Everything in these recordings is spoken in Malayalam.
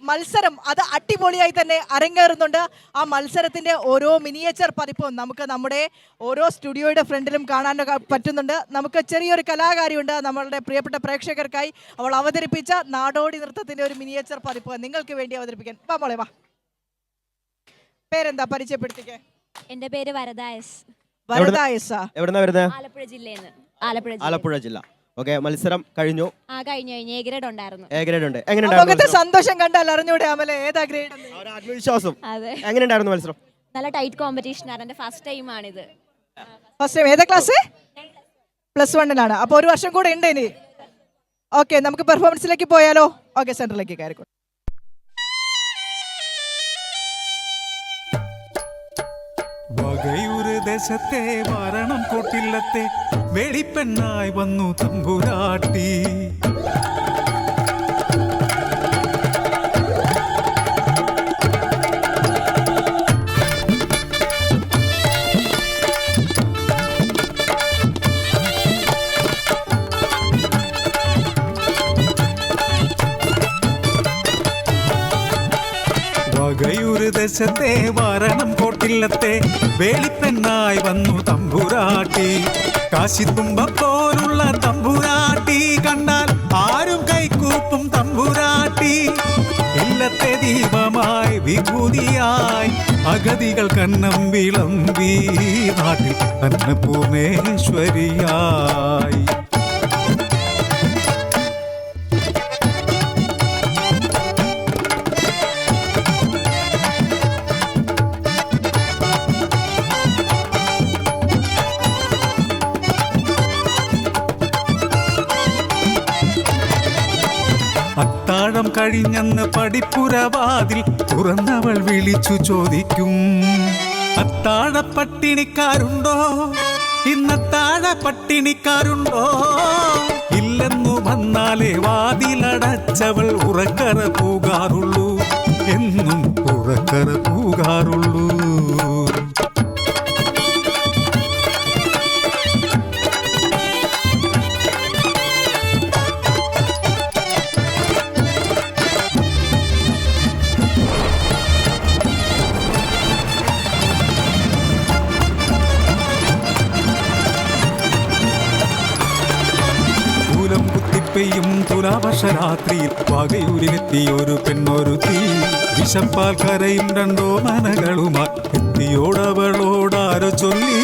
മത്സരം അത് അടിപൊളിയായി തന്നെ അരങ്ങേറുന്നുണ്ട്. ആ മത്സരത്തിന്റെ ഓരോ മിനിയേച്ചർ പതിപ്പും നമുക്ക് നമ്മുടെ ഓരോ സ്റ്റുഡിയോയുടെ ഫ്രണ്ടിലും കാണാൻ പറ്റുന്നുണ്ട്. നമുക്ക് ചെറിയൊരു കലാകാരിയുണ്ട് നമ്മളുടെ പ്രിയപ്പെട്ട പ്രേക്ഷകർക്കായി. അവൾ അവതരിപ്പിച്ച നാടോടി നൃത്തത്തിന്റെ ഒരു മിനിയേച്ചർ പതിപ്പ് നിങ്ങൾക്ക് വേണ്ടി അവതരിപ്പിക്കാൻ വാ മോളെ വാ. പേരെന്താ പരിചയപ്പെടുത്തിക്കേ? എന്റെ പേര് വരദായസ്. എവിടുന്നാ വരുന്നത്? ആലപ്പുഴ ജില്ലയിൽ ആലപ്പുഴ ജില്ല. ഓക്കെ, മത്സരം കഴിഞ്ഞു. കഴിഞ്ഞു. എ ഗ്രേഡ് ഉണ്ടായിരുന്നു. എ ഗ്രേഡ് ഉണ്ട്. എങ്ങനെയുണ്ടായിരുന്നു? സന്തോഷം കണ്ടാൽ അറിഞ്ഞൂടെ അമലെ ഏതാ ഗ്രേഡ്? ആത്മവിശ്വാസം. അതെ. എങ്ങനെയുണ്ടായിരുന്നു മത്സരം? നല്ല ടൈറ്റ് കോമ്പറ്റീഷൻ ആണ്. എന്റെ ഫസ്റ്റ് ടൈം ആണിത്. First time. ഏതാ ക്ലാസ്? +1 അപ്പൊ ഒരു വർഷം കൂടെ ഉണ്ട് ഇനി. ഓക്കെ, നമുക്ക് പെർഫോമൻസിലേക്ക് പോയാലോ? ഓക്കെ, സെന്ററിലേക്ക് കയറിക്കോ. വകയൂര് ദേശത്തെ മരണം കൊട്ടില്ലത്തെ വെളിപ്പെണ്ണായി വന്നു തമ്പുരാട്ടി. വകയൂര് ദേശത്തെ വരണം കോട്ടില്ലത്തെ വേളിപ്പെണ്ണായി വന്നു തമ്പുരാട്ടി. കാശിത്തുമ്പ പോലുള്ള തമ്പുരാട്ടി കണ്ടാൽ ആരും കൈക്കൂപ്പും തമ്പുരാട്ടി. ഇല്ലത്തെ ദീപമായി വിഭൂതിയായി അഗതികൾ കന്നം വിളമ്പി നാട്ടിൽ അന്നപൂർണേശ്വരിയായി. അത്താഴം കഴിഞ്ഞെന്ന് പടിപ്പുരവാതിൽ തുറന്നവൾ വിളിച്ചു ചോദിക്കും, അത്താഴ പട്ടിണിക്കാരുണ്ടോ? ഇന്നത്താഴ പട്ടിണിക്കാരുണ്ടോ? ഇല്ലെന്നു വന്നാലേ വാതിലടച്ചവൾ ഉറക്കറ പോകാറുള്ളൂ, എന്നും ഉറക്കറ പോകാറുള്ളൂ. പെയ്യും തുലാവർഷരാത്രിയിൽ വകയൂരിലെത്തിയൊരു പെണ്ണൊരുത്തി. വിശപ്പാൽ കരയും 2 മനകളുമായി എത്തിയോടവളോടാരോ ചൊല്ലി,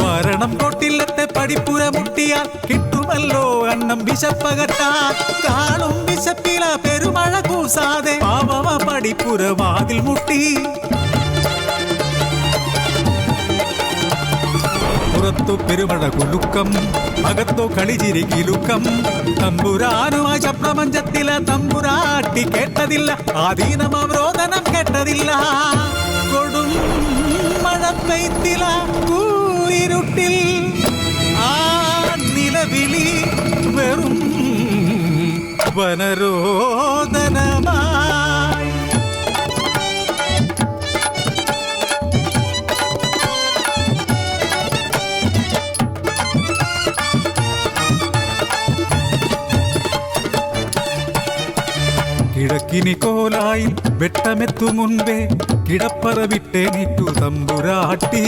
വരണം കൊട്ടില്ലത്തെ പടിപ്പുര മുട്ടിയാൽ കിട്ടുമല്ലോ അന്നം വിശപ്പകറ്റാൻ. കാണും വിശപ്പില പെരുമഴ കൂസാതെ പാവമ പടിപ്പുര വാതിൽ മുട്ടി. പുറത്തു പെരുമഴ കുലുക്കം, അകത്തോ കളിചിരി കിലുക്കം. തമ്പുരാനുമായി പ്രപഞ്ചത്തിലെ തമ്പുരാട്ടി കേട്ടതില്ല, ആദീനം അവരോധനം കേട്ടതില്ല. കൊടും മഴ പെയ്ത്തില കൂരിരുട്ടിൽ ആ നിലവിളി വെറും വനരോധനമായി. കിഴക്കിനി കോലായിൽ വെട്ടമെത്തു മുൻപേ കിടപ്പറ വിട്ടേനിറ്റു തമ്പുരാട്ടി.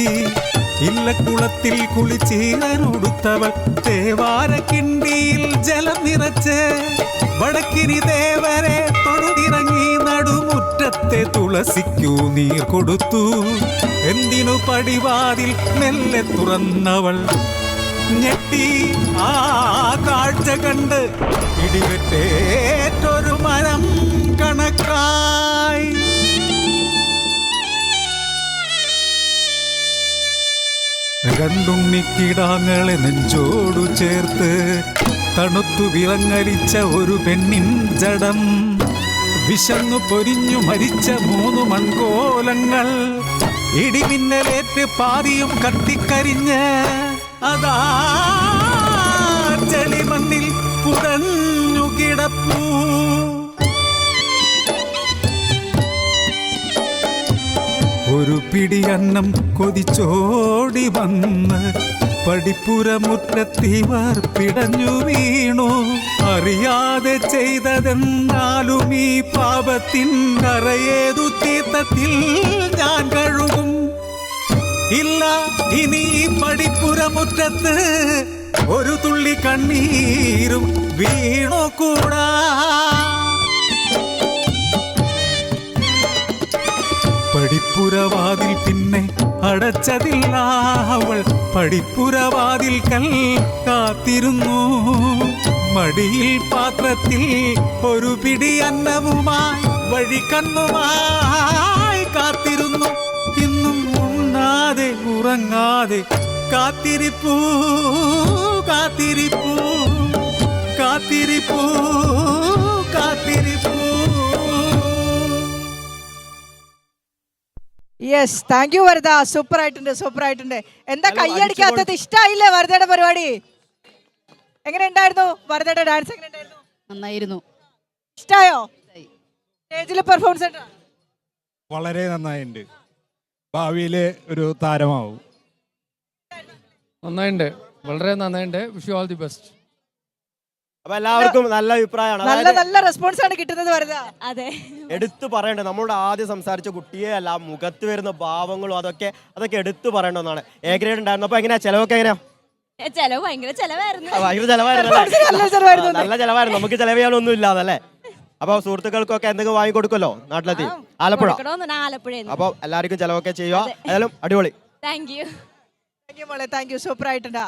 ഇല്ലക്കുളത്തിൽ കുളിച്ചീരനൊടുത്തവൾ തേവാരക്കിണ്ടിയിൽ ജലം നിറച്ച് വടക്കിനി ദേവരെ തൊഴുതിറങ്ങി നടുമുറ്റത്തെ തുളസിക്കു നീർ കൊടുത്തു. എന്തിനു പടിവാതിൽ മെല്ലെ തുറന്നവൾ ഞെട്ടി ആ കാഴ്ച കണ്ട് ഇടിവെട്ടേറ്റൊരു മരം കണക്കായി. രണ്ടുണ്ണിക്കിടാങ്ങളെ നെഞ്ചോടു ചേർത്ത് തണുത്തു വിറങ്ങലിച്ച ഒരു പെണ്ണിൻ ജഡം. വിശന്നു പൊരിഞ്ഞു മരിച്ച 3 മൺകോലങ്ങൾ ഇടിമിന്നലേറ്റ് പാതിയും കത്തിക്കരിഞ്ഞ് അതാ ചെളിമണ്ണിൽ പുതഞ്ഞു കിടപ്പൂ. ഒരു പിടി അന്നം കൊതിച്ചോടി വന്ന് പടിപ്പുരമുറ്റത്തിവർ പിടഞ്ഞു വീണു. അറിയാതെ ചെയ്തതെന്നാലും ഈ പാപത്തിൻ കറയേതു തീർത്ഥത്തിൽ ഞാൻ കഴുകും. ഇല്ല ഇനി ഈ പടിപ്പുറമുറ്റത്ത് ഒരു തുള്ളി കണ്ണീരും വീണുകൂടാ. പടിപ്പുരവാതിൽ പിന്നെ അടച്ചതില്ല, അവൾ പടിപ്പുരവാതിൽക്കൽ കാത്തിരുന്നു. മടിയിൽ പാത്രത്തിൽ ഒരു പിടി അന്നവുമായി വഴിക്കണ്ണുമായി കാത്തിരുന്നു. ഇന്നും ഉണ്ണാതെ ഉറങ്ങാതെ കാത്തിരിപ്പൂ കാത്തിരിപ്പൂ കാത്തിരിപ്പൂ കാത്തിരിപ്പൂ. Yes, thank you Varada. Super ആയിട്ടുണ്ട്, സൂപ്പർ ആയിട്ടുണ്ട്. എന്താ കൈയടിക്കാത്തത്? ഇഷ്ടായില്ലേ വരദയുടെ പരിപാടി? എങ്ങനെ ഉണ്ടായിരുന്നു വരദയുടെ ഡാൻസ്? എങ്ങനെ ഉണ്ടായിരുന്നു? നന്നായിരുന്നു. ഇഷ്ടായോ? സ്റ്റേജിൽ പെർഫോമൻസ് ഉണ്ടോ? വളരെ നന്നായിട്ടുണ്ട്. ഭാവിയിലെ ഒരു താരമാവും. നന്നായിട്ടുണ്ട്, വളരെ നന്നായിട്ടുണ്ട്. Wish you all the best. അപ്പൊ എല്ലാവർക്കും നല്ല അഭിപ്രായമാണ്. നല്ല നല്ല റെസ്പോൺസ് ആണ് കിട്ടുന്നത് വരദ. അതെ, എടുത്തു പറയേണ്ടത് നമ്മളോട് ആദ്യം സംസാരിച്ച കുട്ടിയെ അല്ല, മുഖത്ത് വരുന്ന ഭാവങ്ങളും അതൊക്കെ എടുത്തു പറയേണ്ടതാണ്. എ ഗ്രേഡ് ഉണ്ടായിരുന്നു. അപ്പൊ എങ്ങനെയാ ചെലവൊക്കെ എങ്ങനെയാ? ചെലവ് ഭയങ്കര ചെലവായിരുന്നു. ഭയങ്കര ചെലവായിരുന്നു. നല്ല ചെലവായിരുന്നു. നമുക്ക് ചെലവ് ചെയ്യാനൊന്നും ഇല്ലാതല്ലേ. അപ്പൊ സുഹൃത്തുക്കൾക്കൊക്കെ എന്തെങ്കിലും വാങ്ങിക്കൊടുക്കുമല്ലോ നാട്ടിലെത്തി? ആലപ്പുഴ. ആലപ്പുഴ. അപ്പൊ എല്ലാവർക്കും ചെലവൊക്കെ ചെയ്യുക. ഏതായാലും അടിപൊളി. Thank you. താങ്ക് യു മോളെ, താങ്ക് യു. സൂപ്പർ ആയിട്ടുണ്ട്.